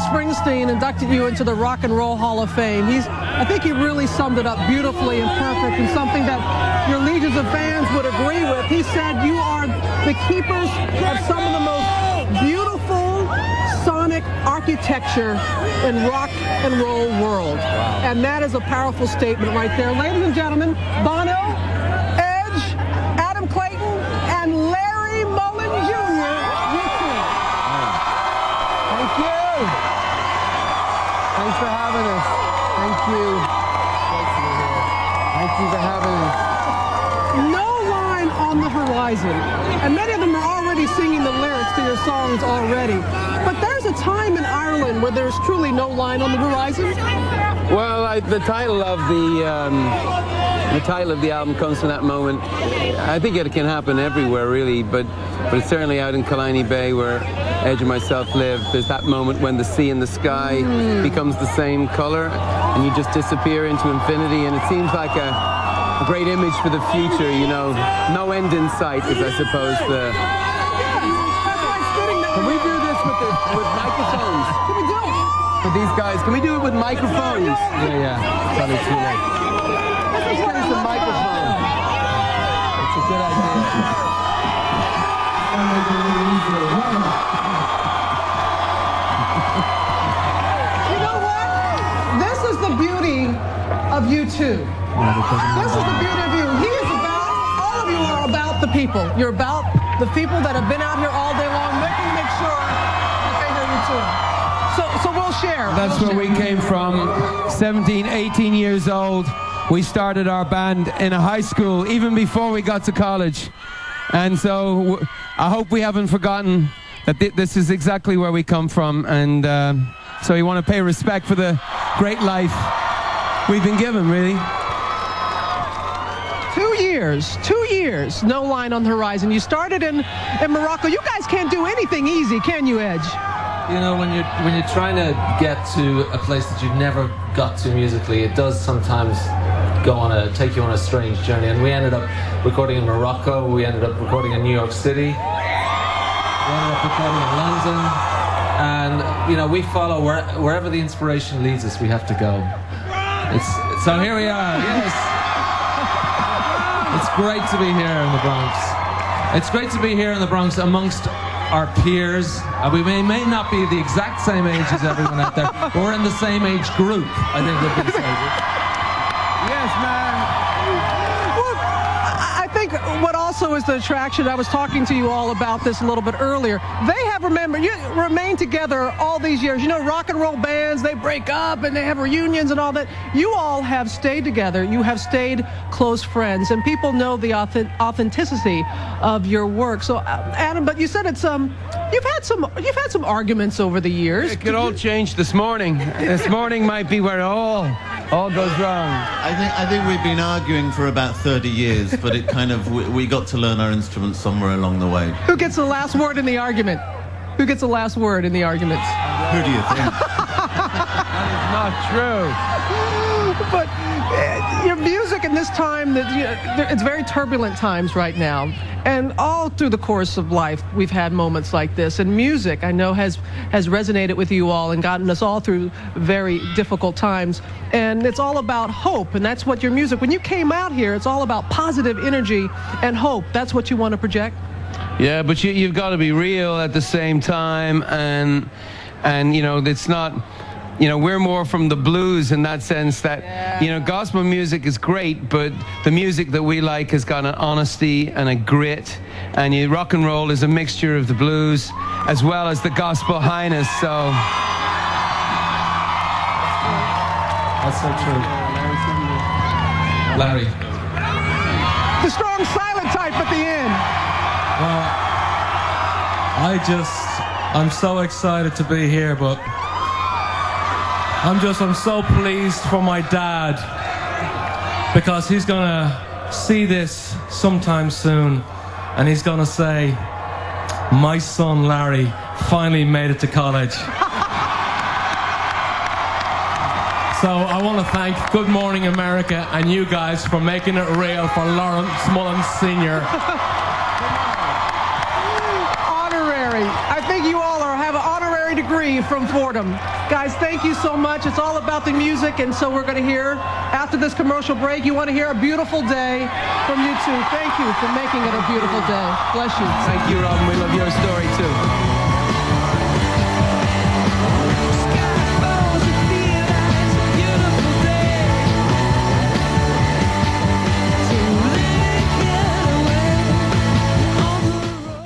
Springsteen inducted you into the Rock and Roll Hall of Fame, I think he really summed it up beautifully and perfect, and something that your legions of fans would agree with. He said you are the keepers of some of the most beautiful sonic architecture in rock and roll world. Wow. And that is a powerful statement right there. Ladies and gentlemen, Bono, Edge, Adam Clayton, and Larry Mullen Jr. Thank you. Thanks for having us. Thank you. Thank you for having us. No line on the horizon. And many of them are already singing the lyrics to your songs already. But there's a time in Ireland where there's truly no line on the horizon. Well, the title of the album comes from that moment. I think it can happen everywhere, really, but it's certainly out in Killiney Bay where Edge and myself live. There's that moment when the sea and the sky becomes the same color, and you just disappear into infinity, and it seems like a great image for the future, you know. No end in sight is, I suppose, the... Can we do this with microphones? Can we do it? With these guys? Can we do it with microphones? Yeah. Probably too late. Let's get us a microphone. It's a good idea. You know what? This is the beauty of you two. This is the beauty of you. He is about, all of you are about the people. You're about the people that have been out here all day long, make sure that they hear you too. So we'll share. That's where we came from. 17, 18 years old. We started our band in a high school, even before we got to college. And so I hope we haven't forgotten that this is exactly where we come from. And so we want to pay respect for the great life we've been given, really. 2 years, no line on the horizon. You started in Morocco. You guys can't do anything easy, can you, Edge? You know, when you're trying to get to a place that you've never got to musically, it does sometimes take you on a strange journey. And we ended up recording in Morocco. We ended up recording in New York City. We ended up recording in London. And you know, we follow wherever the inspiration leads us. We have to go. So here we are. Yes. It's great to be here in the Bronx. It's great to be here in the Bronx amongst our peers. We may not be the exact same age as everyone out there, but we're in the same age group, I think would be safe. Yes, man. Well, I think what also is the attraction, I was talking to you all about this a little bit earlier, they have remained together all these years. You know, rock and roll bands, they break up and they have reunions and all that. You all have stayed together. You have stayed close friends, and people know the authenticity of your work. So, Adam, but you said it's you've had some arguments over the years. It could all change this morning. This morning might be where it all goes wrong. I think we've been arguing for about 30 years, but it kind of we got to learn our instruments somewhere along the way. Who gets the last word in the argument? Who gets the last word in the arguments? Who do you think? Not true. But your music in this time, it's very turbulent times right now. And all through the course of life, we've had moments like this. And music, I know, has resonated with you all and gotten us all through very difficult times. And it's all about hope, and that's what your music, when you came out here, it's all about positive energy and hope. That's what you want to project? Yeah, but you've got to be real at the same time, and you know, it's not, you know, we're more from the blues in that sense that, you know, gospel music is great, but the music that we like has got an honesty and a grit, and rock and roll is a mixture of the blues as well as the gospel highness, so... That's so true. Larry. The strong silent type at the end. Well, I'm so excited to be here, but I'm so pleased for my dad, because he's gonna see this sometime soon, and he's gonna say, my son Larry finally made it to college. So I want to thank Good Morning America and you guys for making it real for Lawrence Mullins Sr. Honorary. I think you all have an honorary degree Steve from Fordham. Guys, thank you so much. It's all about the music, and so we're going to hear, after this commercial break, you want to hear A Beautiful Day from you two. Thank you for making it a beautiful day. Bless you. Thank you, Robin. We love your story, too.